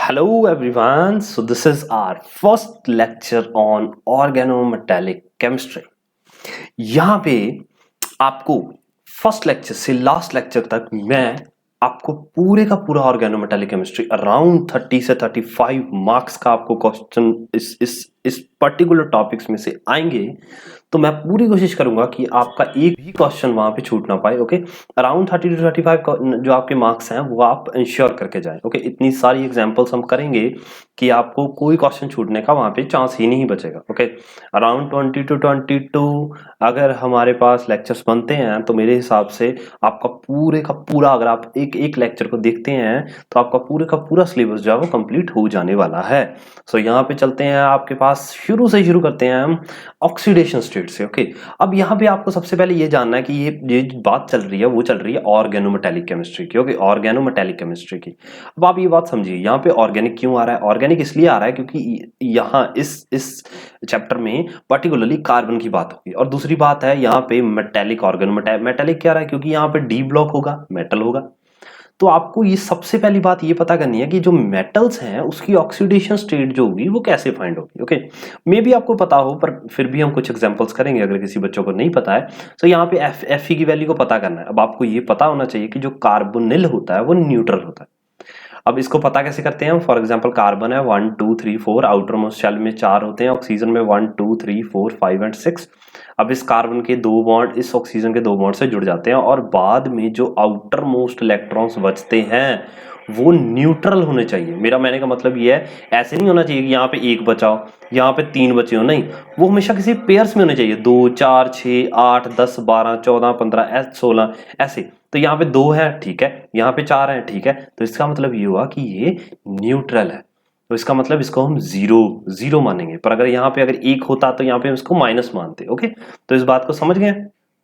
Hello everyone, so this is our first lecture on organometallic chemistry. यहाँ पे आपको first lecture से last lecture तक मैं आपको पूरे का पूरा ऑर्गेनोमेटालिक केमिस्ट्री अराउंड 30 से 35 मार्क्स का आपको क्वेश्चन इस पर्टिकुलर टॉपिक्स में से आएंगे। तो मैं पूरी कोशिश करूंगा कि आपका एक भी क्वेश्चन वहां पे छूट ना पाए। ओके, अराउंड 30 टू 35 जो आपके मार्क्स हैं वो आप इंश्योर करके जाएं। ओके, इतनी सारी एग्जांपल्स हम करेंगे कि आपको कोई क्वेश्चन छूटने का वहां पे चांस ही नहीं बचेगा। ओके, अराउंड 20 टू 22 अगर हमारे पास लेक्चर्स बनते हैं तो मेरे हिसाब से आपका पूरे का पूरा, अगर आप एक एक लेक्चर को देखते हैं तो आपका पूरे का पूरा सिलेबस जो है वो कंप्लीट हो जाने वाला है। सो यहाँ पे चलते हैं, आपके पास शुरू से शुरू करते हैं हम ऑक्सीडेशन स्टेट से। ओके, अब यहाँ पे आपको सबसे पहले ये जानना है कि ये बात चल रही है वो चल रही है ऑर्गेनोमेटालिक केमिस्ट्री की। ओके, ऑर्गेनोमेटालिक केमिस्ट्री की। अब आप ये बात समझिए, यहाँ पे ऑर्गेनिक क्यों आ रहा है? ऑर्गेनिक इसलिए आ रहा है क्योंकि यहाँ इस चैप्टर में पर्टिकुलरली कार्बन की बात होगी, और दूसरी बात है यहाँ पे मेटेलिक मेटेलिक क्या रहा है क्योंकि यहाँ पे डी ब्लॉक होगा, मेटल होगा। तो आपको ये सबसे पहली बात ये पता करनी है कि जो मेटल्स हैं उसकी ऑक्सीडेशन स्टेट जो होगी वो कैसे फाइंड होगी। ओके, मे बी आपको पता हो पर फिर भी हम कुछ एग्जांपल्स करेंगे अगर किसी बच्चों को नहीं पता है। तो यहाँ पे एफ की वैल्यू को पता करना है। अब आपको ये पता होना चाहिए कि जो कार्बोनिल होता है वो न्यूट्रल होता है। अब इसको पता कैसे करते हैं? फॉर एग्जांपल कार्बन है 1 2 3 4, आउटर मोस्ट शेल में 4 होते हैं, ऑक्सीजन में 1 2 3 4 5 एंड 6। अब इस कार्बन के दो बॉन्ड इस ऑक्सीजन के दो बॉन्ड से जुड़ जाते हैं और बाद में जो आउटर मोस्ट इलेक्ट्रॉन्स बचते हैं वो न्यूट्रल होने चाहिए। मैंने का मतलब ये है, ऐसे नहीं होना चाहिए कि यहाँ पे एक बचा हो, यहाँ पे 3 बचे हो, नहीं, वो हमेशा किसी पेयर्स में होने चाहिए। 2 4 6 8 10 12 14 15 16 ऐसे। तो यहाँ पे 2 है, ठीक है, यहाँ पे 4 है, ठीक है, तो इसका मतलब ये हुआ कि ये न्यूट्रल है। तो इसका मतलब इसको हम जीरो मानेंगे। पर अगर यहाँ पे अगर 1 होता तो यहाँ पे हम इसको माइनस मानते। ओके, तो इस बात को समझ गए?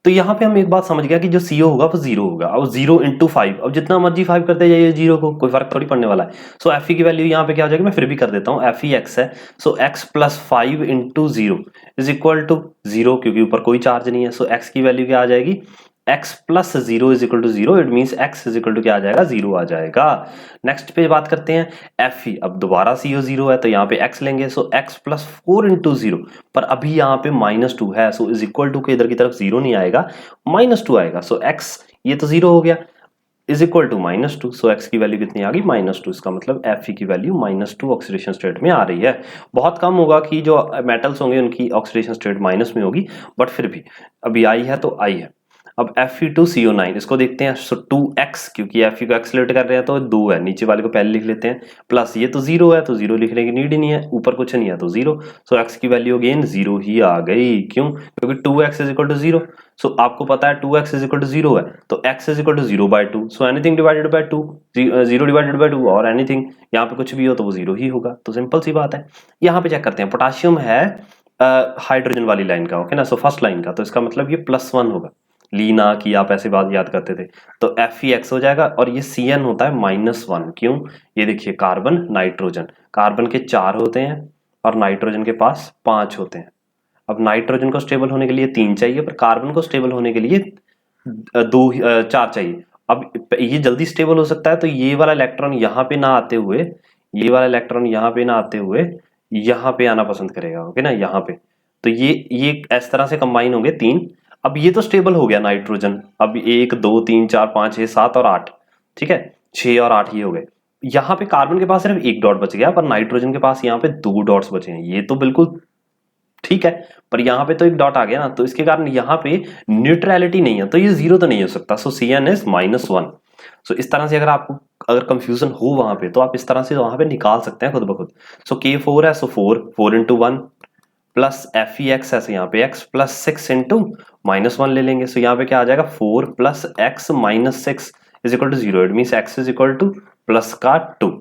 तो यहाँ पे हम एक बात समझ गया कि जो CO होगा वो 0 होगा। अब 0 इंटू 5, अब जितना मर्जी 5 करते जाइए 0 को, कोई फर्क थोड़ी पड़ने वाला है। सो Fe की वैल्यू यहाँ पे क्या हो जाएगी, मैं फिर भी कर देता हूँ, FeX है। So x plus 5 into 0 is equal to 0, क्योंकि ऊपर कोई चार्ज नहीं है। सो x की वैल्यू क्या आ जाएगी, x plus 0 is equal to 0। It means x is equal to क्या आ जाएगा, 0 आ जाएगा। नेक्स्ट पे बात करते हैं Fe। अब दोबारा CO 0 है तो यहाँ पे x लेंगे। सो x प्लस 4 इंटू 0, पर अभी यहाँ पे -2 है। सो इज इक्वल टू के इधर की तरफ 0 नहीं आएगा, -2 आएगा। सो x ये तो 0 हो गया, is equal to -2। So x की वैल्यू कितनी आ गई, -2। इसका मतलब Fe की वैल्यू -2 ऑक्सीडेशन स्टेट में आ रही है। बहुत कम होगा कि जो मेटल्स होंगे उनकी ऑक्सीडेशन स्टेट माइनस में होगी, बट फिर भी अभी आई है तो आई है। अब Fe2CO9 इसको देखते हैं। सो 2x, क्योंकि Fe को एक्सलेट कर रहे हैं तो 2 है, नीचे वाले को पहले लिख लेते हैं, प्लस ये तो 0 है तो 0 लिखने की नीड ही नहीं है, ऊपर कुछ नहीं है तो 0। सो x की वैल्यू अगेन 0 ही आ गई। क्यों? क्योंकि 2x इज इक्वल टू 0। सो आपको पता है 2x इज इक्वल टू 0 है तो x is equal to 0/2। So anything divided by 2, 0 divided by 2 और एनीथिंग यहाँ पे कुछ भी हो तो वो 0 ही होगा। तो सिंपल सी बात है। यहाँ पे चेक करते हैं, पोटाशियम है हाइड्रोजन वाली लाइन का, ओके ना, सो फर्स्ट लाइन का, तो इसका मतलब ये +1 होगा। लीना की आप ऐसे बात याद करते थे तो FeX हो जाएगा, और ये Cn होता है -1। क्यों? ये देखिए, कार्बन नाइट्रोजन, कार्बन के 4 होते हैं और नाइट्रोजन के पास 5 होते हैं। अब नाइट्रोजन को स्टेबल होने के लिए 3 चाहिए, पर कार्बन को स्टेबल होने के लिए 4 चाहिए। अब ये जल्दी स्टेबल हो सकता है तो ये वाला इलेक्ट्रॉन यहाँ पे ना आते हुए, ये वाला इलेक्ट्रॉन यहाँ पे ना आते हुए यहाँ पे आना पसंद करेगा। ओके ना, यहाँ पे। तो ये इस तरह से कंबाइन होंगे 3। अब ये तो स्टेबल हो गया नाइट्रोजन। अब 1 2 3 4 5 6 7 और 8, ठीक है, 6 और 8 ये हो गए। यहाँ पे कार्बन के पास सिर्फ 1 डॉट बच गया, पर नाइट्रोजन के पास यहाँ पे 2 डॉट्स बचे हैं। ये तो बिल्कुल ठीक है, पर यहाँ पे तो 1 डॉट आ गया ना, तो इसके कारण यहाँ पे न्यूट्रलिटी नहीं है, तो ये 0 तो नहीं हो सकता। सो Cn इज -1। सो इस तरह से अगर आपको अगर कंफ्यूजन हो वहां पे तो आप इस तरह से वहां पे निकाल सकते हैं खुद ब खुद। सो K4 है, सो 4 इंटू 1 प्लस FeX है, यहाँ पे x प्लस 6 इंटू -1 ले लेंगे। सो यहाँ पे क्या आ जाएगा, 4 plus x minus 6 is equal to 0। It means x is equal to plus का 2।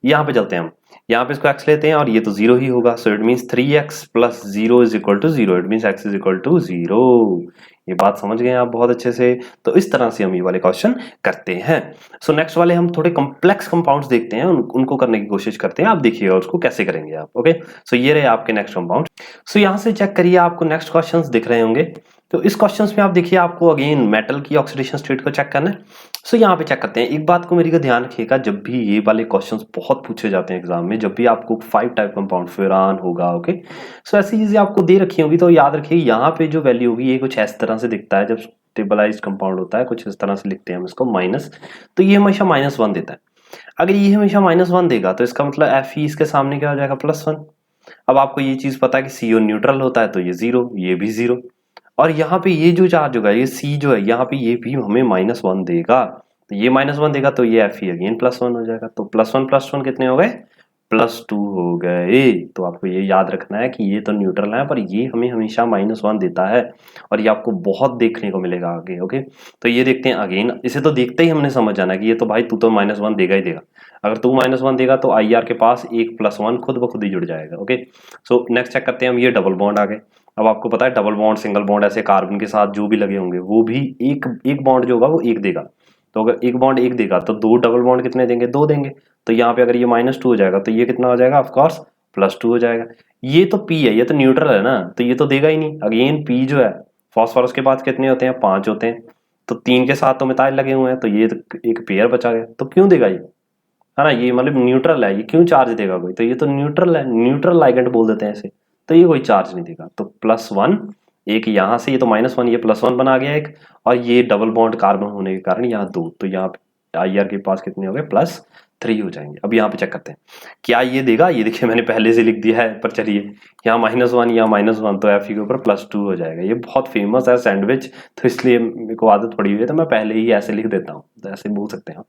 यहाँ पे चलते हैं हम, यहाँ पे इसको x लेते हैं और ये तो 0 ही होगा। So it means 3x plus 0 is equal to 0। It means x is equal to 0। ये बात समझ गए आप बहुत अच्छे से। तो इस तरह से हम ये वाले क्वेश्चन करते हैं। सो नेक्स्ट वाले हम थोड़े कॉम्प्लेक्स कंपाउंड्स देखते हैं, उनको करने की कोशिश करते हैं। आप देखिएगा उसको कैसे करेंगे आप। ओके, सो ये रहे आपके नेक्स्ट कंपाउंड। सो यहाँ से चेक करिए, आपको नेक्स्ट क्वेश्चंस दिख रहे होंगे। तो इस क्वेश्चन में आप देखिए, आपको अगेन मेटल की ऑक्सीडेशन स्टेट को चेक करना है। सो यहाँ पे चेक करते हैं। एक बात को मेरी का ध्यान रखिएगा, जब भी ये वाले क्वेश्चंस बहुत पूछे जाते हैं एग्जाम में, जब भी आपको 5 टाइप कंपाउंड फेरान होगा, ओके, सो ऐसी चीजें आपको दे रखी होंगी तो याद रखिए यहाँ पे जो वैल्यू होगी ये कुछ इस तरह से दिखता है। जब स्टेबलाइज्ड कंपाउंड होता है कुछ इस तरह से लिखते हैं हम इसको माइनस, तो ये हमेशा -1 देता है। अगर ये हमेशा -1 देगा तो इसका मतलब Fe इसके सामने क्या हो जाएगा, +1। अब आपको ये चीज पता है कि CO न्यूट्रल होता है तो ये 0, ये भी 0, और यहाँ पे ये जो चार्ज होगा ये C जो है यहाँ पे ये भी हमें -1 देगा। तो ये -1 देगा तो ये Fe अगेन +1 हो जाएगा। तो +1 कितने हो गए, +2 हो गए। तो आपको ये याद रखना है कि ये तो न्यूट्रल है पर ये हमें हमेशा -1 देता है, और ये आपको बहुत देखने को मिलेगा आगे, ओके। तो ये देखते हैं अगेन, इसे तो देखते ही हमने समझ जाना कि ये तो भाई तू तो -1 देगा ही देगा। अगर तू -1 देगा तो IR के पास एक +1 खुद ब खुद ही जुड़ जाएगा, ओके। सो नेक्स्ट चेक करते हैं हम, ये डबल बॉन्ड आ गए। अब आपको पता है डबल बॉन्ड सिंगल बॉन्ड ऐसे कार्बन के साथ जो भी लगे होंगे वो भी एक एक बॉन्ड जो होगा वो एक देगा। तो अगर एक बॉन्ड एक देगा तो दो डबल बॉन्ड कितने देंगे, 2 देंगे। तो यहाँ पे अगर ये -2 हो जाएगा तो ये कितना हो जाएगा, ऑफकोर्स +2 हो जाएगा। ये तो P है, ये तो न्यूट्रल है ना, तो ये तो देगा ही नहीं। अगेन P जो है फॉस्फोरस के बाद कितने होते हैं, 5 होते हैं, तो 3 के साथ तो मिथाइल लगे हुए हैं तो ये एक पेयर बचा गया। तो क्यों देगा ये, है ना, ये मतलब न्यूट्रल है, ये क्यों चार्ज देगा कोई, तो ये तो न्यूट्रल है, न्यूट्रल लाइगेंड बोल देते हैं इसे, तो ये कोई चार्ज नहीं देगा। तो +1 एक यहाँ से, ये तो -1, ये +1 बना गया एक, और ये डबल बॉन्ड कार्बन होने के कारण यहाँ 2, तो यहाँ पे IR के पास कितने हो गए, +3 हो जाएंगे। अब यहाँ पे चेक करते हैं क्या ये देगा। ये देखिए मैंने पहले से लिख दिया है, पर चलिए यहाँ -1 यहाँ -1, तो Fe के ऊपर +2 हो जाएगा। ये बहुत फेमस है सैंडविच, तो इसलिए मेरे को आदत पड़ी हुई है तो मैं पहले ही ऐसे लिख देता हूँ, तो ऐसे बोल सकते हैं।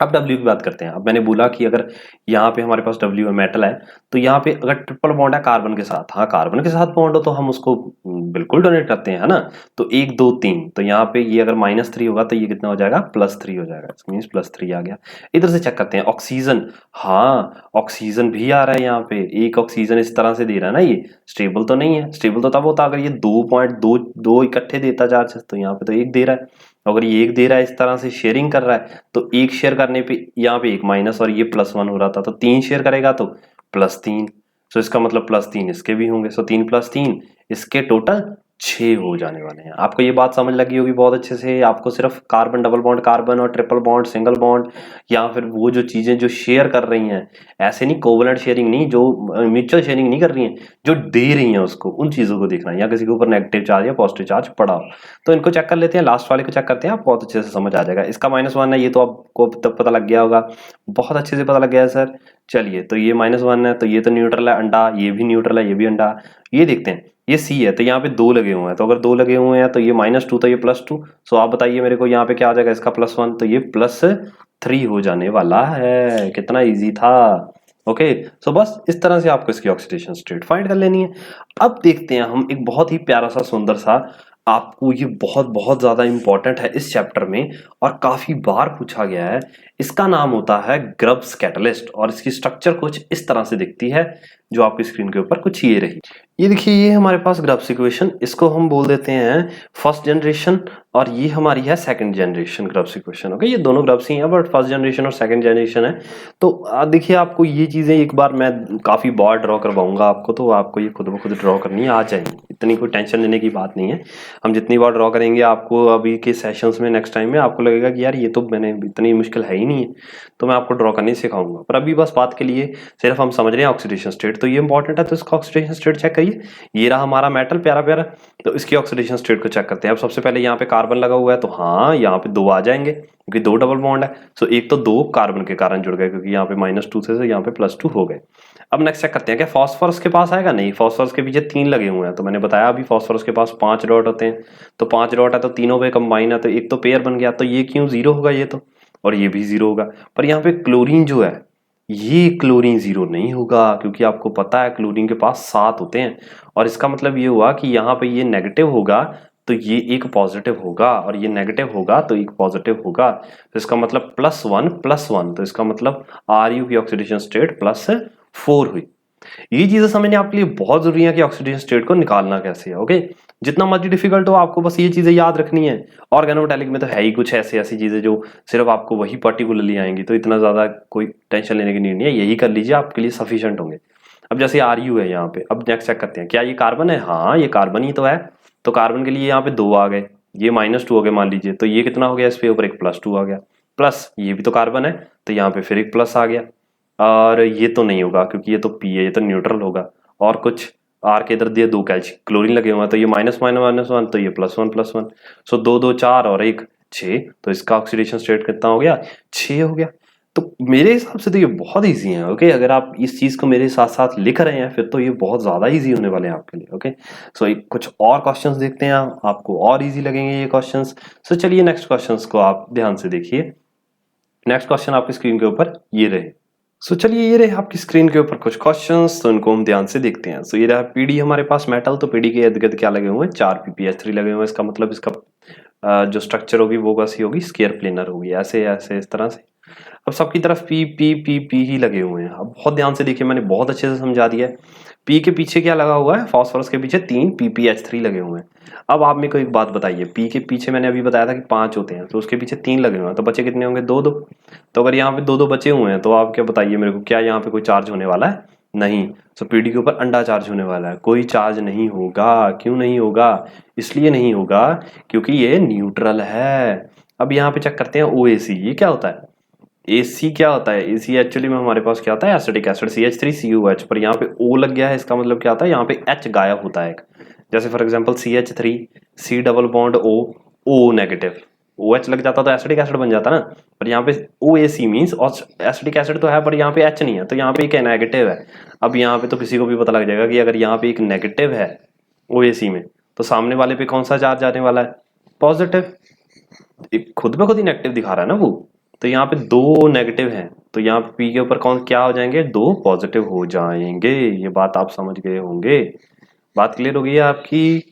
अब W की बात करते हैं। अब मैंने बोला कि अगर यहाँ पे हमारे पास W है, मेटल है, तो यहाँ पे अगर ट्रिपल बॉन्ड है कार्बन के साथ, हाँ कार्बन के साथ बॉन्ड हो तो हम उसको बिल्कुल डोनेट करते हैं, है ना। तो 1 2 3, तो यहाँ पे ये अगर -3 होगा तो ये कितना हो जाएगा, +3 हो जाएगा, मीन्स +3 आ गया। इधर से चेक करते हैं ऑक्सीजन। हाँ ऑक्सीजन भी आ रहा है यहाँ पे, एक ऑक्सीजन इस तरह से दे रहा है ना, ये स्टेबल तो नहीं है। स्टेबल तो तब होता अगर ये 2.2 इकट्ठे देता चार्जेस, तो यहाँ पे तो 1 दे रहा है। अगर ये 1 दे रहा है इस तरह से शेयरिंग कर रहा है, तो 1 शेयर करने पे यहाँ पे 1 माइनस और ये +1 हो रहा था, तो 3 शेयर करेगा तो +3। सो इसका मतलब +3 इसके भी होंगे। सो 3 + 3 इसके टोटल 6 हो जाने वाले हैं। आपको ये बात समझ लगी होगी बहुत अच्छे से। आपको सिर्फ कार्बन, डबल बॉन्ड कार्बन और ट्रिपल बॉन्ड सिंगल बॉन्ड, या फिर वो जो चीजें जो शेयर कर रही हैं, ऐसे नहीं कोवलेंट शेयरिंग नहीं, जो म्यूचुअल शेयरिंग नहीं कर रही हैं, जो दे रही हैं उसको, उन चीजों को देखना है, या किसी के ऊपर नेगेटिव चार्ज या पॉजिटिव चार्ज पड़ा हो। तो इनको चेक कर लेते हैं, लास्ट वाले को चेक करते हैं, आप बहुत अच्छे से समझ आ जाएगा। इसका -1 है, ये तो आपको तब पता लग गया होगा, बहुत अच्छे से पता लग गया है सर। चलिए तो ये -1 है, तो ये तो न्यूट्रल है, अंडा, ये भी न्यूट्रल है, ये भी अंडा। ये देखते हैं ये C है, तो यहाँ पे 2 लगे हुए हैं, तो अगर 2 लगे हुए हैं तो ये -2 तो ये +2। सो आप बताइए मेरे को यहाँ पे क्या आ जाएगा, इसका +1 तो ये +3 हो जाने वाला है। कितना इजी था, ओके। सो बस इस तरह से आपको इसकी ऑक्सीडेशन स्टेट फाइंड कर लेनी है। अब देखते हैं हम एक बहुत ही प्यारा सा सुंदर सा, आपको ये बहुत बहुत ज्यादा इंपॉर्टेंट है इस चैप्टर में और काफी बार पूछा गया है। इसका नाम होता है ग्रब्स कैटलिस्ट, और इसकी स्ट्रक्चर कुछ इस तरह से दिखती है, जो आपकी स्क्रीन के ऊपर कुछ ये रही। ये देखिए, ये हमारे पास ग्रब्स इक्वेशन, इसको हम बोल देते हैं फर्स्ट जनरेशन, और ये हमारी है second generation grubs equation, okay. ये दोनों ग्रब्स ही हैं, बट फर्स्ट जनरेशन और सेकंड जनरेशन है। तो देखिए आपको ये चीजें एक बार मैं काफी बार ड्रॉ करवाऊंगा आपको, तो आपको ये खुद ब खुद ड्रॉ करनी आ जाएंगी, इतनी कोई टेंशन लेने की बात नहीं है। हम जितनी बार ड्रॉ करेंगे आपको अभी के सेशंस में, नेक्स्ट टाइम में आपको लगेगा कि यार ये तो मैंने, इतनी मुश्किल है ही नहीं है, तो मैं आपको ड्रॉ करने सिखाऊंगा। पर अभी बस बात के लिए सिर्फ हम समझ रहे हैं ऑक्सीडेशन स्टेट, तो ये इंपॉर्टेंट है, तो इसका ऑक्सीडेशन स्टेट चेक करिए। ये रहा हमारा मेटल प्यारा प्यारा, तो इसकी ऑक्सीडेशन स्टेट को चेक करते हैं। अब सबसे पहले यहाँ पे कार्बन लगा हुआ है, तो हाँ यहाँ पे 2 आ जाएंगे क्योंकि 2 डबल बॉन्ड है। सो एक तो 2 कार्बन के कारण जुड़ गए, क्योंकि यहाँ पे -2 से यहाँ पे +2 हो गए। अब नेक्स्ट चेक करते हैं क्या फॉस्फोरस के पास आएगा, नहीं, फॉस्फोरस के पीछे 3 लगे हुए हैं, तो मैंने बताया अभी फॉस्फोरस के पास 5 डॉट होते हैं, तो 5 डॉट है तो तीनों पे कंबाइन है, तो एक तो पेयर बन गया, तो ये क्यों 0 होगा, ये तो, और ये भी 0 होगा। पर यहाँ पे क्लोरीन जो है, ये क्लोरीन 0 नहीं होगा, क्योंकि आपको पता है क्लोरीन के पास 7 होते हैं, और इसका मतलब ये हुआ कि यहाँ पे ये नेगेटिव होगा तो ये एक पॉजिटिव होगा, और ये नेगेटिव होगा तो एक पॉजिटिव होगा, तो इसका मतलब +1 तो इसका मतलब Ru की ऑक्सीडेशन स्टेट +4 हुई। ये चीजें समझने आपके लिए बहुत जरूरी है कि ऑक्सीडेशन स्टेट को निकालना कैसे है, ओके। जितना मर्जी डिफिकल्ट हो, आपको बस ये चीजें याद रखनी है। ऑर्गेनोमेटेलिक में तो है ही कुछ ऐसी ऐसी चीजें जो सिर्फ आपको वही पर्टिकुलरली आएंगी, तो इतना ज्यादा कोई टेंशन लेने की नीड नहीं है, यही कर लीजिए, आपके लिए सफिशिएंट होंगे। अब जैसे Ru है यहाँ पे, अब नेक्स्ट चेक करते हैं क्या ये कार्बन है, हाँ ये कार्बन ही तो है, तो कार्बन के लिए यहाँ पे 2 आ गए, ये -2 हो गए मान लीजिए, तो ये कितना हो गया, इस पे ऊपर एक +2 आ गया, प्लस ये भी तो कार्बन है तो यहाँ पे फिर एक प्लस आ गया, और ये तो नहीं होगा क्योंकि ये तो पी है, ये तो न्यूट्रल होगा। और कुछ आर के इधर दिए 2 कैल्शियम क्लोरीन लगे हुए हैं, तो ये -1 तो ये +1 सो 2 2 4 और 1 6, तो इसका ऑक्सीडेशन स्टेट कितना हो गया, 6 हो गया। तो मेरे हिसाब से तो ये बहुत ईजी है। ओके, अगर आप इस चीज को मेरे साथ साथ लिख रहे हैं फिर तो ये बहुत ज्यादा ईजी होने वाले हैं आपके लिए। ओके, सो कुछ और क्वेश्चंस देखते हैं, आपको और ईजी लगेंगे ये क्वेश्चंस। सो चलिए नेक्स्ट क्वेश्चंस को आप ध्यान से देखिए। नेक्स्ट क्वेश्चन आपकी स्क्रीन के ऊपर ये रहे। सो चलिए ये रहे आपकी स्क्रीन के ऊपर कुछ क्वेश्चंस, तो इनको हम ध्यान से देखते हैं। सो ये रहा पीडी हमारे पास मेटल, तो पीडी के इर्द गिर्द क्या लगे हुए हैं, 4 पीपीएच3 लगे हुए हैं। इसका मतलब इसका जो स्ट्रक्चर होगी वो कैसी होगी, स्क्वायर प्लेनर होगी, ऐसे ऐसे इस तरह से। अब सबकी तरफ पी पी पी पी ही लगे हुए हैं। अब बहुत ध्यान से देखिए, मैंने बहुत अच्छे से समझा दिया है। पी के पीछे क्या लगा हुआ है, फास्फोरस के पीछे 3 पीपीएच3 लगे हुए हैं। अब आप मेरे को एक बात बताइए, पी के पीछे मैंने अभी बताया था कि 5 होते हैं, तो उसके पीछे 3 लगे हुए हैं, तो बचे कितने होंगे, 2 2। तो अगर यहाँ पे 2 2 बचे हुए हैं तो आप क्या बताइए मेरे को, क्या यहाँ पे कोई चार्ज होने वाला है, नहीं। तो पीडी के ऊपर अंडा चार्ज होने वाला है, कोई चार्ज नहीं होगा। क्यों नहीं होगा, इसलिए नहीं होगा क्योंकि ये न्यूट्रल है। अब यहाँ पे चेक करते हैं ओएसी, ये क्या होता है, एसी क्या होता है, एसी एक्चुअली में हमारे पास क्या होता है, एसिटिक एसिड CH3COH, पर यहाँ पे O लग गया है, इसका मतलब क्या होता है, यहाँ पे H गायब होता है एक। जैसे for example CH3 C double bond O, O negative, OH लग जाता तो एसिटिक एसिड बन जाता ना, पर यहाँ पे OAC मींस एसिटिक एसिड तो है पर यहाँ पे H नहीं है, तो यहाँ पे एक नेगेटिव है। अब यहाँ पे तो किसी को भी पता लग जाएगा कि अगर यहाँ पे एक नेगेटिव है OAC में, तो सामने वाले पे कौन सा चार्ज आने वाला है, पॉजिटिव। खुद में खुद ही नेगेटिव दिखा रहा है ना वो, तो यहाँ पे 2 नेगेटिव हैं, तो यहाँ पे पी के ऊपर कौन क्या हो जाएंगे, 2 पॉजिटिव हो जाएंगे। ये बात आप समझ गए होंगे, बात क्लियर हो गई है आपकी।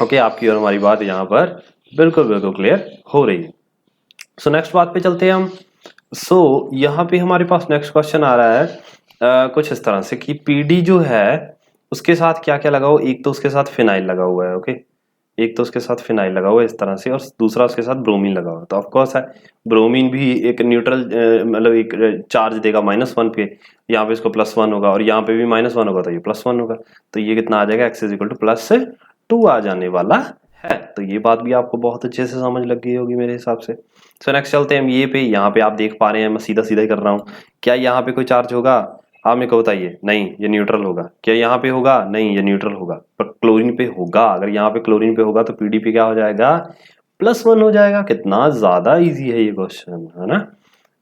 ओके, आपकी और हमारी बात यहाँ पर बिल्कुल बिल्कुल क्लियर हो रही है। सो नेक्स्ट बात पे चलते हैं हम। सो यहाँ पे हमारे पास नेक्स्ट क्वेश्चन आ रहा है कुछ इस तरह से कि पीडी जो है उसके साथ क्या क्या लगा हुआ, एक तो उसके साथ फिनाइल लगा हुआ है। ओके, एक तो उसके साथ फिनाइल लगा हुआ है इस तरह से, और दूसरा उसके साथ ब्रोमीन लगा हुआ है। तो ऑफकोर्स है ब्रोमीन भी एक न्यूट्रल मतलब एक चार्ज देगा -1 पे, यहाँ पे इसको +1 होगा और यहाँ पे भी -1 होगा, तो ये +1 होगा, तो ये कितना आ जाएगा, x = +2 आ जाने वाला है। तो ये बात भी आपको बहुत अच्छे से समझ लग गई होगी मेरे हिसाब से। सो नेक्स्ट चलते हैं हम ये पे, यहाँ पे आप देख पा रहे हैं मैं सीधा सीधा ही कर रहा हूँ। क्या यहाँ पे कोई चार्ज होगा, आप मेरे को बताइए, नहीं ये न्यूट्रल होगा। क्या यहाँ पे होगा, नहीं ये न्यूट्रल होगा, पर क्लोरीन पे होगा। अगर यहाँ पे क्लोरीन पे होगा तो पीडी पे क्या हो जाएगा, +1 हो जाएगा। कितना ज्यादा इजी है ये क्वेश्चन, है ना।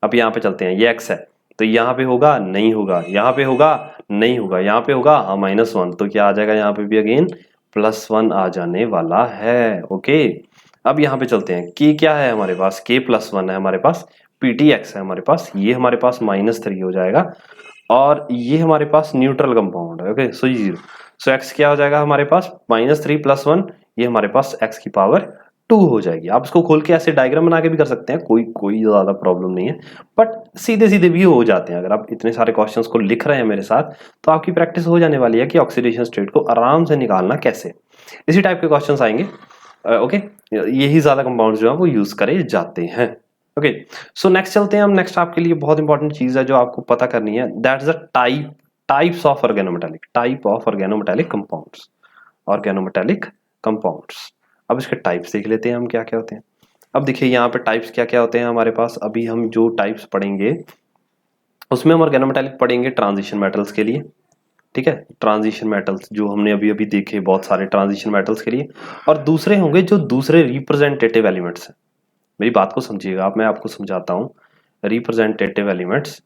अब यहाँ पे चलते हैं, ये एक्स है तो यहाँ पे होगा, नहीं होगा, यहाँ पे होगा, नहीं होगा, यहाँ पे होगा, हाँ -1, तो क्या आ जाएगा, यहाँ पे भी अगेन +1 आ जाने वाला है। ओके, अब यहाँ पे चलते हैं, के क्या है हमारे पास, K+1 है हमारे पास, PTX है हमारे पास, ये हमारे पास -3 हो जाएगा, और ये हमारे पास न्यूट्रल कंपाउंड है। ओके, सो 0, सो x क्या हो जाएगा हमारे पास, -3 +1, ये हमारे पास x की पावर 2 हो जाएगी। आप इसको खोल के ऐसे डायग्राम बना के भी कर सकते हैं, कोई ज्यादा प्रॉब्लम नहीं है, बट सीधे सीधे भी हो जाते हैं। अगर आप इतने सारे क्वेश्चंस को लिख रहे हैं मेरे साथ तो आपकी प्रैक्टिस हो जाने वाली है कि ऑक्सीडेशन स्टेट को आराम से निकालना कैसे। इसी टाइप के क्वेश्चंस आएंगे। ओके, यही ज्यादा कंपाउंड जो है वो यूज करे जाते हैं। ओके, सो नेक्स्ट चलते हैं हम। नेक्स्ट आपके लिए बहुत इंपॉर्टेंट चीज है जो आपको पता करनी है, that is the types of organometallic, type of organometallic compounds, organometallic compounds. अब इसके टाइप्स देख लेते हैं हम क्या क्या होते हैं। अब देखिए यहाँ पे टाइप्स क्या क्या होते हैं हमारे पास। अभी हम जो टाइप्स पढ़ेंगे उसमें हम ऑर्गेनोमेटालिक पढ़ेंगे ट्रांजिशन मेटल्स के लिए, ठीक है, ट्रांजिशन मेटल्स जो हमने अभी अभी देखे बहुत सारे ट्रांजिशन मेटल्स के लिए, और दूसरे होंगे जो दूसरे रिप्रेजेंटेटिव एलिमेंट्स हैं। मेरी बात को समझिएगा आप, मैं आपको समझाता हूँ। रिप्रेजेंटेटिव एलिमेंट्स,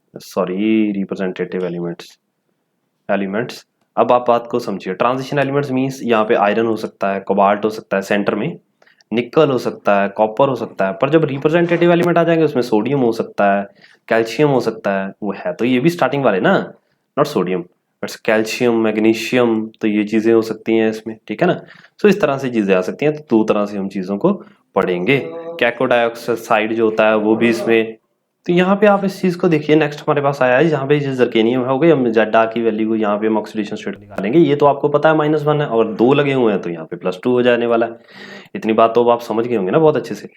अब आप बात को समझिए। ट्रांजिशन एलिमेंट्स मींस यहाँ पे आयरन हो सकता है, कोबाल्ट हो सकता है, सेंटर में निकल हो सकता है, कॉपर हो सकता है, पर जब रिप्रेजेंटेटिव एलिमेंट आ जाएंगे उसमें सोडियम हो सकता है, कैल्शियम हो सकता है, वो है तो ये भी स्टार्टिंग वाले ना, not sodium but calcium, magnesium, तो ये चीजें हो सकती हैं इसमें, ठीक है ना। सो इस तरह से चीजें आ सकती हैं, तो 2 तरह से हम चीजों को पढ़ेंगे। कैको डाइऑक्साइड जो होता है वो भी इसमें। तो यहाँ पे आप इस चीज को देखिए। नेक्स्ट हमारे पास आया है जहाँ पे जर्केनियम हो गई, हम जेड आर की वैल्यू को यहाँ पे हम ऑक्सीडेशन स्टेट निकालेंगे। ये तो आपको पता है -1 है, और 2 लगे हुए हैं तो यहाँ पे +2 हो जाने वाला है। इतनी बात तो आप समझ गए होंगे ना बहुत अच्छे से।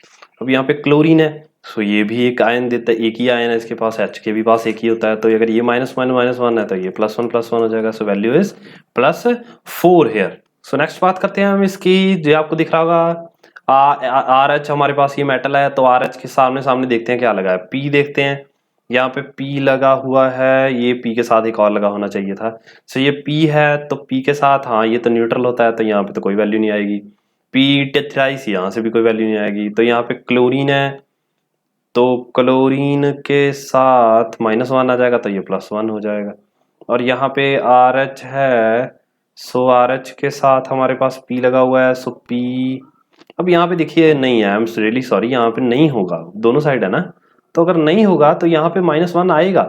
अब यहाँ पे क्लोरीन है, सो ये भी एक आयन देता है, एक ही आयन है इसके पास, H के भी पास एक ही होता है, तो अगर ये -1 है तो ये +1 हो जाएगा। So value is +4 here. So next बात करते हैं हम इसकी, जो आपको दिख रहा होगा आर एच, हमारे पास ये मेटल है तो आर एच के सामने सामने देखते हैं क्या लगा है, पी देखते हैं, यहाँ पे पी लगा हुआ है, ये पी के साथ एक और लगा होना चाहिए था। सो ये पी है तो पी के साथ, हाँ ये तो न्यूट्रल होता है तो यहाँ पे तो कोई वैल्यू नहीं आएगी, पी टेथ्राइस यहाँ से भी कोई वैल्यू नहीं आएगी, तो यहाँ पे क्लोरीन है तो क्लोरीन के साथ -1 आ जाएगा तो ये +1 हो जाएगा, और यहाँ पे आर एच है, सो आर एच के साथ हमारे पास पी लगा हुआ है, सो पी, अब यहाँ पे देखिए नहीं है, आई एम रियली सॉरी, यहाँ पे नहीं होगा, दोनों साइड है ना, तो अगर नहीं होगा तो यहाँ पे -1 आएगा,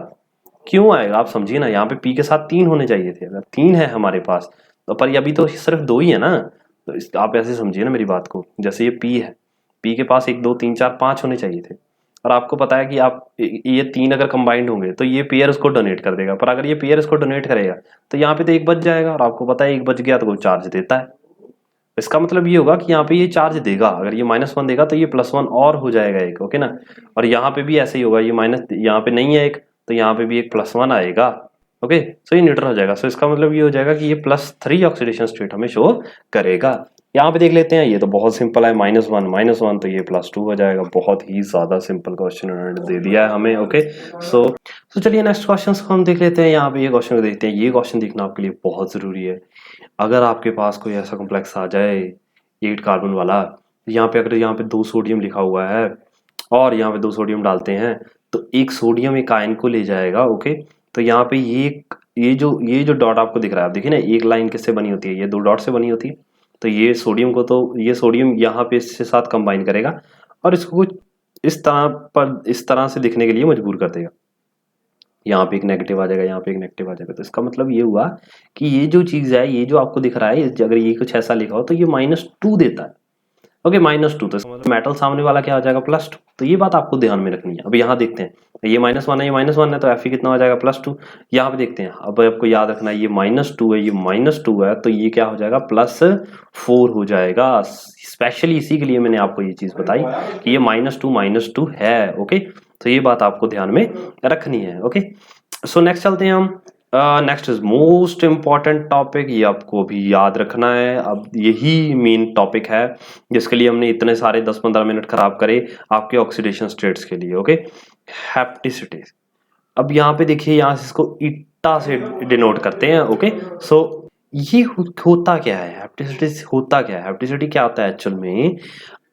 क्यों आएगा आप समझिए ना, यहाँ पे पी के साथ 3 होने चाहिए थे, अगर 3 है हमारे पास तो, पर अभी तो सिर्फ 2 ही है ना, तो आप ऐसे समझिए ना मेरी बात को, जैसे ये पी है, पी के पास 1 2 3 4 5 होने चाहिए थे, और आपको पता है कि आप ये 3 अगर कंबाइंड होंगे तो ये पेयर उसको डोनेट कर देगा, पर अगर ये पेयर इसको डोनेट करेगा तो यहाँ पे तो 1 बच जाएगा, और आपको पता है 1 बच गया तो वो चार्ज देता है, इसका मतलब ये होगा कि यहाँ पे ये चार्ज देगा, अगर ये -1 देगा तो ये +1 और हो जाएगा एक, ओके ना, और यहाँ पे भी ऐसे ही होगा, ये माइनस यहाँ पे नहीं है एक तो यहाँ पे भी एक +1 आएगा, ओके, सो ये न्यूट्रल हो जाएगा, सो इसका मतलब ये हो जाएगा कि ये +3 ऑक्सीडेशन स्टेट हमें शो करेगा। यहाँ पे देख लेते हैं, ये तो बहुत सिंपल है, -1 तो ये +2 हो जाएगा, बहुत ही ज्यादा सिंपल क्वेश्चन उन्होंने दे दिया है हमें, ओके। सो चलिए नेक्स्ट क्वेश्चन को हम देख लेते हैं, यहाँ पे ये क्वेश्चन को देखते हैं, ये क्वेश्चन देखना आपके लिए बहुत जरूरी है, अगर आपके पास कोई ऐसा कॉम्प्लेक्स आ जाए 8 कार्बन वाला, यहाँ पे अगर यहाँ पे 2 सोडियम लिखा हुआ है और यहाँ पे 2 सोडियम डालते हैं तो एक सोडियम एक आयन को ले जाएगा, ओके, तो यहाँ पे ये जो डॉट आपको दिख रहा है, आप देखिए ना एक लाइन किससे बनी होती है, ये 2 डॉट से बनी होती है, तो ये सोडियम को, तो ये सोडियम यहाँ पे इसके साथ कंबाइन करेगा और इसको कुछ इस तरह से दिखने के लिए मजबूर कर देगा, यहाँ पे एक नेगेटिव आ जाएगा, यहाँ पे एक नेगेटिव आ जाएगा, तो इसका मतलब ये हुआ कि ये जो चीज है, ये जो आपको दिख रहा है, अगर ये कुछ ऐसा लिखा हो तो ये -2 देता है, ओके, -2, तो इसका मतलब मेटल सामने वाला क्या आ जाएगा, +2, तो ये बात आपको ध्यान में रखनी है। अब यहाँ देखते हैं, ये -1 है, ये -1 है तो Fe कितना हो जाएगा, +2, यहाँ पे देखते हैं, अब आपको याद रखना है ये -2 है, ये -2 है, तो ये क्या हो जाएगा, +4 हो जाएगा, स्पेशली इसी के लिए मैंने आपको ये चीज बताई कि ये -2 है, ओके, तो ये बात आपको ध्यान में रखनी है, ओके। सो नेक्स्ट चलते हैं हम, next is most important topic, ये आपको भी याद रखना है, अब यही मेन टॉपिक है जिसके लिए हमने इतने सारे 10-15 मिनट खराब करे आपके ऑक्सीडेशन स्टेट्स के लिए, ओके, हैप्टिसिटी। अब यहाँ पे देखिए, यहाँ से इसको ईटा से डिनोट करते हैं, ओके, सो ये होता क्या है, हैप्टिसिटी होता क्या है, हैप्टिसिटी क्या होता है एक्चुअल में,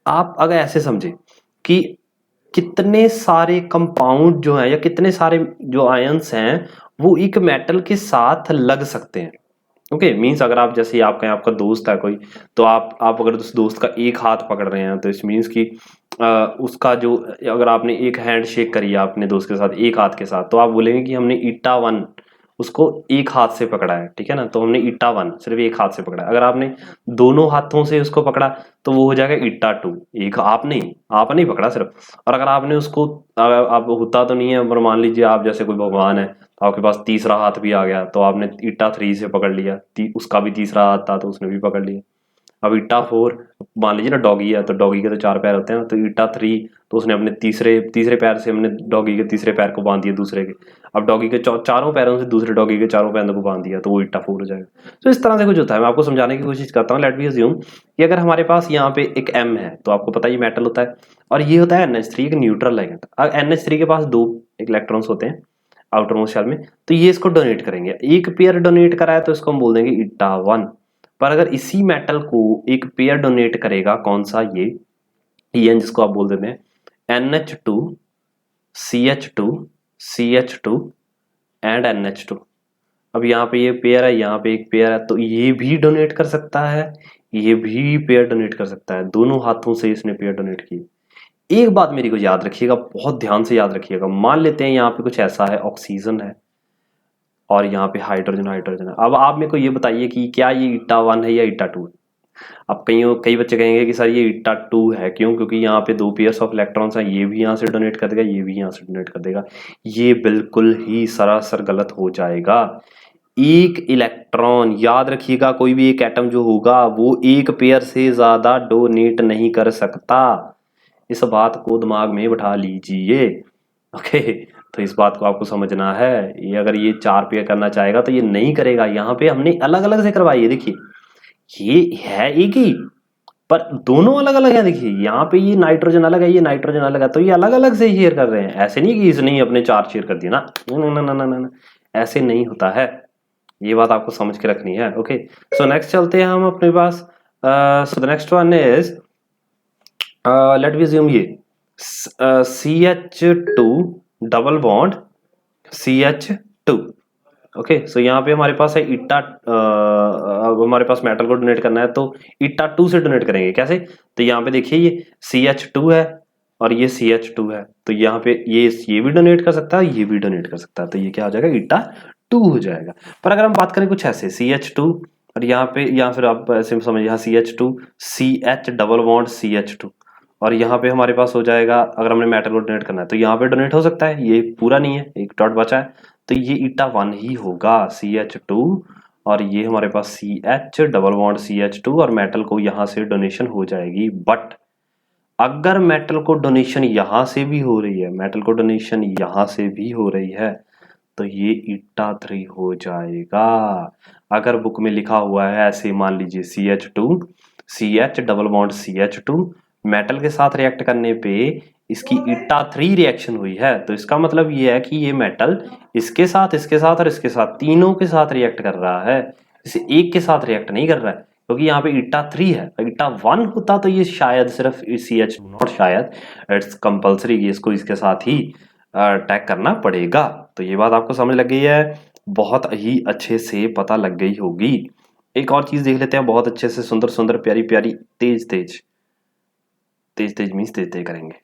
आप अगर ऐसे समझे कि कितने सारे कंपाउंड जो हैं या कितने सारे जो आयंस हैं वो एक मेटल के साथ लग सकते हैं, ओके, मीन्स अगर आप जैसे आपका दोस्त है कोई, तो आप अगर उस दोस्त का एक हाथ पकड़ रहे हैं तो इस मीन्स कि उसका जो, अगर आपने एक हैंड शेक करी है अपने दोस्त के साथ एक हाथ के साथ, तो आप बोलेंगे कि हमने ईटा 1 उसको एक हाथ से पकड़ा है, ठीक है ना, तो हमने ईटा 1 सिर्फ एक हाथ से पकड़ा है, अगर आपने दोनों हाथों से उसको पकड़ा तो वो हो जाएगा ईटा 2, एक आप नहीं पकड़ा सिर्फ, और अगर आपने उसको, अगर आप होता तो नहीं है, पर मान लीजिए आप जैसे कोई भगवान है तो आपके पास तीसरा हाथ भी आ गया तो आपने ईटा 3 से पकड़ लिया, उसका भी तीसरा हाथ था तो उसने भी पकड़ लिया, अब ईटा 4, मान लीजिए ना डॉगी है तो डॉगी के तो 4 पैर होते हैं, तो ईटा 3 तो उसने अपने तीसरे पैर से हमने डॉगी के तीसरे पैर को बांध दिया दूसरे के, अब डॉगी के चारों पैरों से दूसरे डॉगी के चारों पैरों को बांध दिया तो वो ईटा 4 हो जाएगा। तो इस तरह से कुछ होता है, मैं आपको समझाने की कोशिश करता हूँ। लेट बी अज्यूम कि अगर हमारे पास यहाँ पे एक M है तो आपको पता है ये मेटल होता है, और ये होता है NH3, एक न्यूट्रल है, NH3 के पास 2 इलेक्ट्रॉन्स होते हैं आउटर मोस्ट शेल में, तो ये इसको डोनेट करेंगे, एक पेयर डोनेट करा है तो इसको हम बोल देंगे ईटा 1, पर अगर इसी मेटल को एक पेयर डोनेट करेगा, कौन सा, ये जिसको आप बोल देते हैं NH2 CH2 CH2 and NH2, अब यहाँ पे ये पेयर है, यहाँ पे एक पेयर है, तो ये भी डोनेट कर सकता है, ये भी पेयर डोनेट कर सकता है, दोनों हाथों से इसने पेयर डोनेट की। एक बात मेरी को याद रखिएगा, बहुत ध्यान से याद रखिएगा, मान लेते हैं यहाँ पे कुछ ऐसा है, ऑक्सीजन है और यहाँ पे हाइड्रोजन है, अब आप मेरे को ये बताइए कि क्या ये ईटा 1 है या ईटा 2 है। अब कई बच्चे कहेंगे कि सर ये ईटा 2 है, क्यों, क्योंकि यहाँ पे 2 पेयर्स ऑफ इलेक्ट्रॉन्स हैं, ये भी यहाँ से डोनेट कर देगा, ये भी यहाँ से डोनेट कर देगा, ये बिल्कुल ही सरासर गलत हो जाएगा। एक इलेक्ट्रॉन, याद रखिएगा, कोई भी एक एटम जो होगा वो एक पेयर से ज्यादा डोनेट नहीं कर सकता, इस बात को दिमाग में बैठा लीजिए, ओके, तो इस बात को आपको समझना है, ये अगर ये 4 पेयर करना चाहेगा तो ये नहीं करेगा, यहाँ पे हमने अलग अलग से करवाई है, देखिए ये है एक ही, पर दोनों अलग अलग है। देखिए यहाँ पे ये नाइट्रोजन अलग है, ये नाइट्रोजन अलग है, तो ये अलग अलग से शेयर कर रहे हैं। ऐसे नहीं कि इसने ही अपने 4 शेयर कर दिए ना, ना ना ना ना ना, ऐसे नहीं होता है। ये बात आपको समझ के रखनी है। ओके, सो नेक्स्ट चलते हैं हम अपने पास। So the next one is, let be assume ये CH2 double bond CH2। Okay, सो यहाँ पे हमारे पास है ईटा, अब हमारे पास मेटल को डोनेट करना है तो ईटा 2 से डोनेट करेंगे। कैसे? तो यहाँ पे देखिए ये CH2 है और ये CH2 है, तो यहाँ पे ये भी डोनेट कर सकता है, ये भी डोनेट कर सकता है, तो ये क्या हो जाएगा, ईटा 2 हो जाएगा। पर अगर हम बात करें कुछ ऐसे CH2 और यहाँ पे, या फिर आप ऐसे समझिए यहाँ CH2 CH double bond CH2, और यहाँ पे हमारे पास हो जाएगा, अगर हमने मेटल को डोनेट करना है तो यहाँ पे डोनेट हो सकता है, ये पूरा नहीं है, एक डॉट बचा है, तो ये ईटा 1 ही होगा, CH2, और ये हमारे पास CH डबल बॉन्ड CH2, और मेटल को यहाँ से डोनेशन हो जाएगी। बट अगर मेटल को डोनेशन यहाँ से भी हो रही है, मेटल को डोनेशन यहाँ से भी हो रही है, तो ये ईटा 3 हो जाएगा। अगर बुक में लिखा हुआ है ऐसे, मान लीजिए CH2 CH double bond CH2 metal के साथ रिएक्ट करने पे इसकी ईटा 3 रिएक्शन हुई है, तो इसका मतलब ये है कि ये मेटल इसके साथ और इसके साथ, तीनों के साथ रिएक्ट कर रहा है, इसे एक के साथ रिएक्ट नहीं कर रहा है, क्योंकि यहाँ पे ईटा 3 है। ईटा 1 होता तो ये शायद सिर्फ CH, नॉट शायद, इट्स कंपल्सरी, इसको इसके साथ ही टैग करना पड़ेगा। तो ये बात आपको समझ लग गई है, बहुत ही अच्छे से पता लग गई होगी। एक और चीज देख लेते हैं बहुत अच्छे से, सुंदर सुंदर प्यारी प्यारी, तेज तेज, तेज तेज मीन्स तेज तेज करेंगे।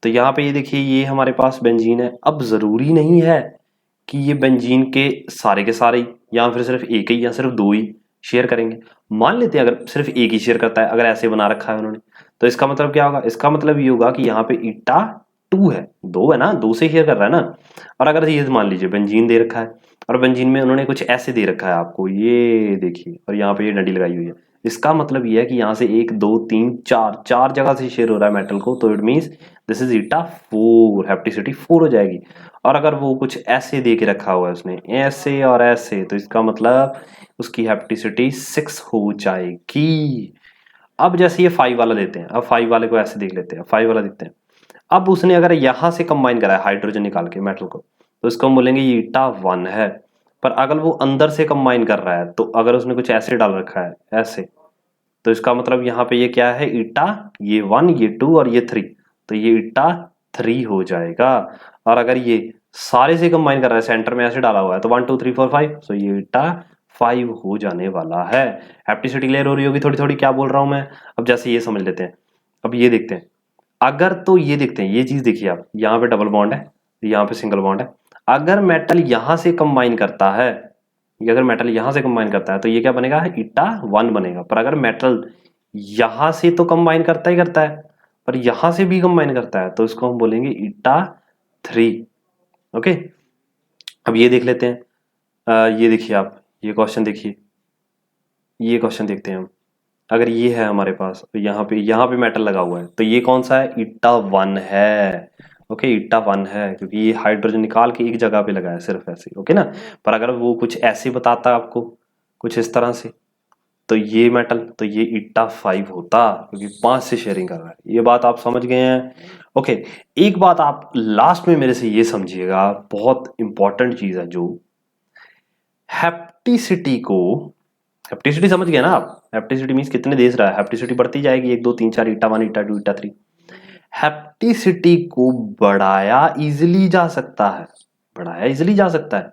तो यहाँ पे ये देखिए, ये हमारे पास बेंजीन है। अब जरूरी नहीं है कि ये बेंजीन के सारे या फिर सिर्फ एक ही या सिर्फ 2 ही शेयर करेंगे। मान लेते हैं अगर सिर्फ एक ही शेयर करता है, अगर ऐसे बना रखा है उन्होंने, तो इसका मतलब क्या होगा, इसका मतलब ये होगा कि यहाँ पे ईटा 2 है, 2 है ना, 2 से शेयर कर रहा है ना। और अगर ये मान लीजिए बेंजीन दे रखा है, और बेंजीन में उन्होंने कुछ ऐसे दे रखा है आपको, ये देखिए, और यहाँ पे ये डंडी लगाई हुई है, इसका मतलब ये है कि यहाँ से 1 2 3 4 4 जगह से शेयर हो रहा है मेटल को, तो it means this is eta 4, हैप्टिसिटी 4 हो जाएगी। और अगर वो कुछ ऐसे दे के रखा हुआ है उसने, ऐसे और ऐसे, तो इसका मतलब उसकी हैप्टिसिटी 6 हो जाएगी। अब जैसे ये 5 वाला देते हैं, अब 5 वाले को ऐसे देख लेते हैं, 5 वाला देखते हैं। अब उसने अगर यहां से कंबाइन करा है हाइड्रोजन निकाल के मेटल को, तो इसको हम बोलेंगे ये ईटा 1 है। पर अगर वो अंदर से कंबाइन कर रहा है, तो अगर उसने कुछ ऐसे डाल रखा है ऐसे, तो इसका मतलब यहाँ पे ये क्या है, ईटा, ये 1 ये 2 और ये 3, तो ये ईटा 3 हो जाएगा। और अगर ये सारे से कंबाइन कर रहा है, सेंटर में ऐसे डाला हुआ है, तो 1 2 3 4 5, तो ये ईटा 5 हो जाने वाला है। हैप्टिसिटी क्लियर हो रही होगी थोड़ी थोड़ी, क्या बोल रहा हूं मैं। अब जैसे ये समझ लेते हैं, अब ये देखते हैं, अगर तो ये देखते हैं, ये चीज देखिए आप, यहाँ पे डबल बॉन्ड है, यहाँ पे सिंगल बॉन्ड है। अगर मेटल यहां से कंबाइन करता है, ये अगर मेटल यहां से कंबाइन करता है, तो ये क्या बनेगा, ईटा 1 बनेगा। पर अगर मेटल यहां से तो कंबाइन करता ही करता है, पर यहां से भी कंबाइन करता है, तो इसको हम बोलेंगे ईटा 3। ओके, अब ये देख लेते हैं, ये देखिए आप, ये क्वेश्चन देखिए, ये क्वेश्चन देखते हैं हम। अगर ये है हमारे पास, तो यहाँ पे मेटल लगा हुआ है, तो ये कौन सा है, ईटा 1 है। ओके, ईटा 1 है, क्योंकि ये हाइड्रोजन निकाल के एक जगह पे लगा है सिर्फ ऐसे, ओके ना। पर अगर वो कुछ ऐसे बताता आपको, कुछ इस तरह से, तो ये मेटल, तो ये ईटा 5 होता, क्योंकि 5 से शेयरिंग कर रहा है। ये बात आप समझ गए हैं। ओके, एक बात आप लास्ट में मेरे से ये समझिएगा, बहुत इंपॉर्टेंट चीज है, जो हैप्टिसिटी को, हैप्टिसिटी समझ गए ना आप, हैप्टिसिटी मींस कितने देश रहा है, हैप्टिसिटी बढ़ती जाएगी, 1 2 3 4, ईटा 1 ईटा 2 ईटा 3। हैप्टिसिटी को बढ़ाया इजिली जा सकता है, बढ़ाया इजिली जा सकता है,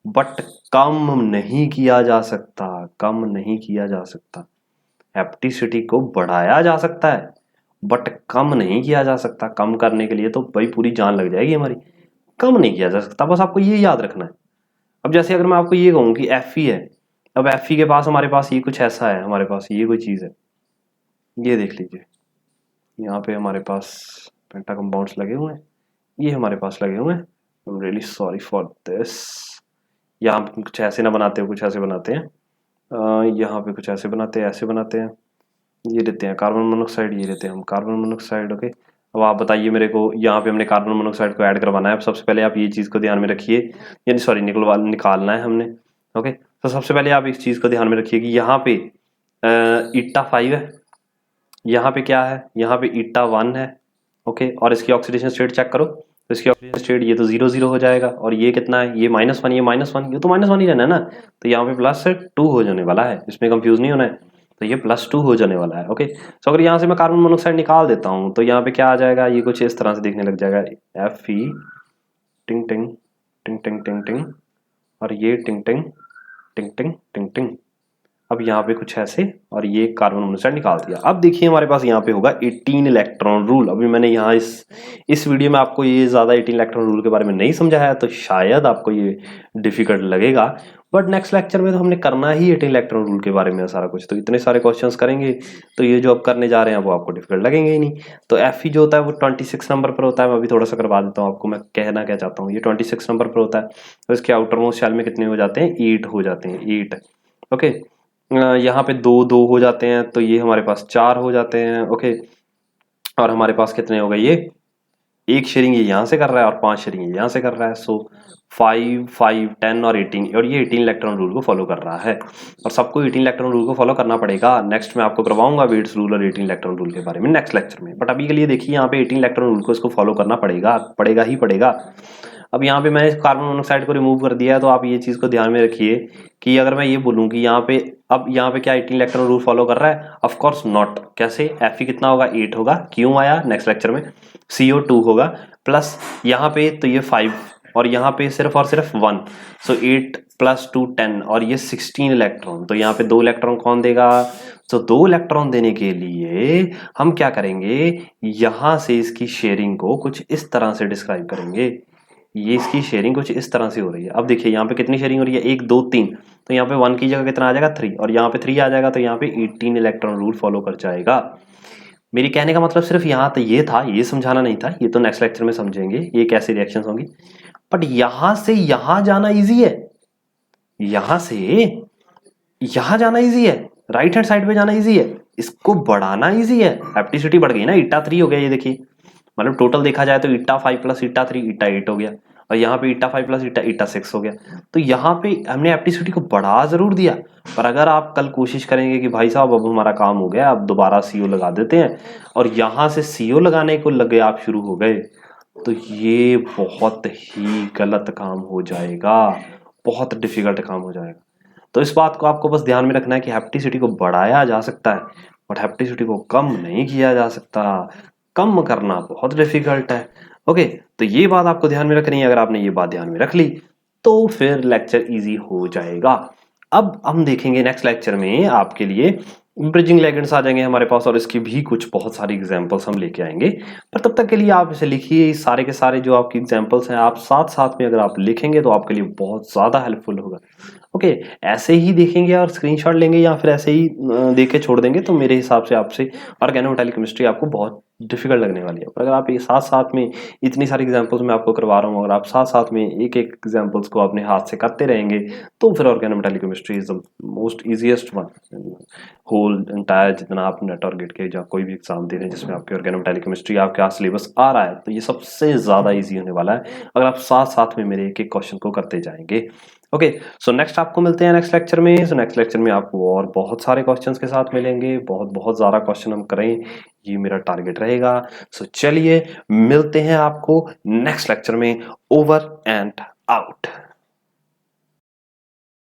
बट कम नहीं किया जा सकता, कम नहीं किया जा सकता। हैप्टिसिटी को बढ़ाया जा सकता है, बट कम नहीं किया जा सकता। कम करने के लिए तो भाई पूरी जान लग जाएगी हमारी, कम नहीं किया जा सकता, बस आपको ये याद रखना है। अब जैसे अगर मैं आपको ये कहूँ कि Fe है, अब Fe के पास हमारे पास ये कुछ ऐसा है, हमारे पास ये कोई चीज है, ये देख लीजिए, यहाँ पे हमारे पास पेंटा कंपाउंड्स लगे हुए हैं, ये हमारे पास लगे हुए हैं। I am really sorry for this. यहाँ पे कुछ ऐसे ना बनाते हो, कुछ ऐसे बनाते हैं, यहाँ पे कुछ ऐसे बनाते हैं, ऐसे बनाते हैं, ये देते हैं कार्बन मोनोऑक्साइड, ये देते हैं हम कार्बन मोनोऑक्साइड। ओके, अब आप बताइए मेरे को, यहाँ पे हमने कार्बन मोनोऑक्साइड को ऐड करवाना है। अब सबसे पहले आप ये चीज़ को ध्यान में रखिए, यानी सॉरी निकालना है हमने। ओके, तो सबसे पहले आप इस चीज़ को ध्यान में रखिए कि यहाँ पे ईटा 5 है, यहाँ पे क्या है, यहाँ पे ईटा 1 है। ओके, और इसकी ऑक्सीडेशन स्टेट चेक करो, तो इसकी ऑक्सीडेशन स्टेट ये तो 0 0 हो जाएगा, और ये कितना है, ये -1, ये -1, ये तो -1 ही रहना है ना, तो यहाँ पे +2 हो जाने वाला है, इसमें कंफ्यूज नहीं होना है, तो ये +2 हो जाने वाला है। ओके, तो अगर यहाँ से मैं कार्बन मोनोऑक्साइड निकाल देता हूँ तो यहाँ पे क्या आ जाएगा, ये कुछ इस तरह से दिखने लग जाएगा, Fe टिंग टिंग टिंग टिंग टिंग टिंग, और ये टिंग टिंग टिंग टिंग टिंग टिंग। अब यहाँ पे कुछ ऐसे, और ये कार्बन मोनोऑक्साइड निकाल दिया। अब देखिए हमारे पास यहाँ पे होगा 18 इलेक्ट्रॉन रूल। अभी मैंने यहाँ इस वीडियो में आपको ये ज़्यादा 18 इलेक्ट्रॉन रूल के बारे में नहीं समझाया है, तो शायद आपको ये डिफिकल्ट लगेगा, बट नेक्स्ट लेक्चर में तो हमने करना ही 18 इलेक्ट्रॉन रूल के बारे में सारा कुछ, तो इतने सारे क्वेश्चंस करेंगे तो ये जो अब करने जा रहे हैं वो आपको डिफिकल्ट लगेंगे ही नहीं। तो Fe जो होता है वो 26 नंबर पर होता है। मैं अभी थोड़ा सा करवा देता हूँ आपको, मैं कहना क्या चाहता हूँ, ये 26 नंबर पर होता है। तो इसके आउटर मोस्ट शेल में कितने हो जाते हैं, 8 हो जाते हैं, 8। ओके, यहाँ पे 2 हो जाते हैं, तो ये हमारे पास 4 हो जाते हैं। ओके, और हमारे पास कितने हो गए, ये एक शेयरिंग ये यहाँ से कर रहा है और 5 शेयरिंग यहाँ से कर रहा है। सो 5 5 10 और 18, और ये 18 इलेक्ट्रॉन रूल को फॉलो कर रहा है, और सबको 18 इलेक्ट्रॉन रूल को फॉलो करना पड़ेगा। नेक्स्ट में आपको करवाऊंगा वेट्स रूल और 18 इलेक्ट्रॉन रूल के बारे में नेक्स्ट लेक्चर में, बट अभी के लिए देखिए यहाँ पे 18 इलेक्ट्रॉन रूल को इसको फॉलो करना पड़ेगा, पड़ेगा ही पड़ेगा। अब यहाँ पे मैंने कार्बन मोनोऑक्साइड को रिमूव कर दिया है, तो आप ये चीज को ध्यान में रखिए कि अगर मैं ये बोलूँ कि यहाँ पे, अब यहाँ पे क्या 18 इलेक्ट्रॉन रूल फॉलो कर रहा है, ऑफ कोर्स नॉट। कैसे, Fe कितना होगा, 8 होगा, क्यों आया नेक्स्ट लेक्चर में, CO2 होगा, प्लस यहाँ पे तो ये 5, और यहाँ पे सिर्फ और सिर्फ 1, सो 8 + 2 10, और ये 16 इलेक्ट्रॉन, तो यहाँ पे 2 इलेक्ट्रॉन कौन देगा, तो 2 इलेक्ट्रॉन देने के लिए हम क्या करेंगे, यहाँ से इसकी शेयरिंग को कुछ इस तरह से डिस्क्राइब करेंगे। ये इसकी शेयरिंग कुछ इस तरह से हो रही है। अब देखिए यहाँ पे कितनी शेयरिंग हो रही है, 1 2 3, तो यहाँ पे 1 की जगह कितना आ जाएगा, 3, और यहाँ पे 3 आ जाएगा, तो यहाँ पे 18 इलेक्ट्रॉन रूल फॉलो कर जाएगा। मेरी कहने का मतलब सिर्फ यहाँ तो ये था, ये समझाना नहीं था, ये तो नेक्स्ट लेक्चर में समझेंगे ये कैसे रिएक्शंस होंगी। बट यहाँ से यहाँ जाना इजी है, यहाँ से यहाँ जाना इजी है, राइट हैंड साइड पे जाना इजी है, इसको बढ़ाना इजी है। एप्टिसिटी बढ़ गई ना, ईटा 3 हो गया, ये देखिए, मतलब टोटल देखा जाए तो ईटा 5 + ईटा 3 ईटा 8 हो गया, और यहाँ पे ईटा 5 + ईटा 6 हो गया। तो यहाँ पे हमने एप्टिसिटी को बढ़ा जरूर दिया, पर अगर आप कल कोशिश करेंगे कि भाई साहब अब हमारा काम हो गया, अब दोबारा CO लगा देते हैं, और यहाँ से CO लगाने को लगे आप शुरू हो गए, तो ये बहुत ही गलत काम हो जाएगा, बहुत डिफिकल्ट काम हो जाएगा। तो इस बात को आपको बस ध्यान में रखना है कि हेप्टिसिटी को बढ़ाया जा सकता है, बट हेप्टिसिटी को कम नहीं किया जा सकता। कम करना बहुत डिफिकल्ट है। ओके, तो ये बात आपको ध्यान में रखनी है। अगर आपने ये बात ध्यान में रख ली तो फिर लेक्चर इजी हो जाएगा। अब हम देखेंगे नेक्स्ट लेक्चर में आपके लिए ब्रिजिंग लिगेंड्स आ जाएंगे हमारे पास, और इसकी भी कुछ बहुत सारी एग्जांपल्स हम लेके आएंगे। पर तब तक के लिए आप इसे लिखिए, सारे के सारे जो आपकी एग्जांपल्स हैं आप साथ साथ में अगर आप लिखेंगे तो आपके लिए बहुत ज्यादा हेल्पफुल होगा। ओके, ऐसे ही देखेंगे और स्क्रीनशॉट लेंगे या फिर ऐसे ही देख के छोड़ देंगे तो मेरे हिसाब से आपसे ऑर्गेनोमेटालिक केमिस्ट्री आपको बहुत डिफिकल्ट लगने वाली है। पर अगर आप ये साथ साथ में इतनी सारी एग्जांपल्स मैं आपको करवा रहा हूँ, अगर आप साथ साथ में एक एक एग्जांपल्स को अपने हाथ से करते रहेंगे तो फिर organometallic chemistry is the most easiest one whole entire. जितना आप नेट और गेट के या कोई भी एग्जाम दे रहे हैं जिसमें आपके ऑर्गेनोमेटालिक केमिस्ट्री आपके यहाँ सिलेबस आ रहा है, तो ये सबसे ज्यादा ईजी होने वाला है अगर आप साथ साथ में मेरे एक एक क्वेश्चन को करते जाएंगे। ओके, सो नेक्स्ट आपको मिलते हैं नेक्स्ट लेक्चर में। सो नेक्स्ट लेक्चर में आपको और बहुत सारे क्वेश्चंस के साथ मिलेंगे, बहुत बहुत ज्यादा क्वेश्चन हम करें, ये मेरा टारगेट रहेगा। सो चलिए मिलते हैं आपको नेक्स्ट लेक्चर में। Over and out.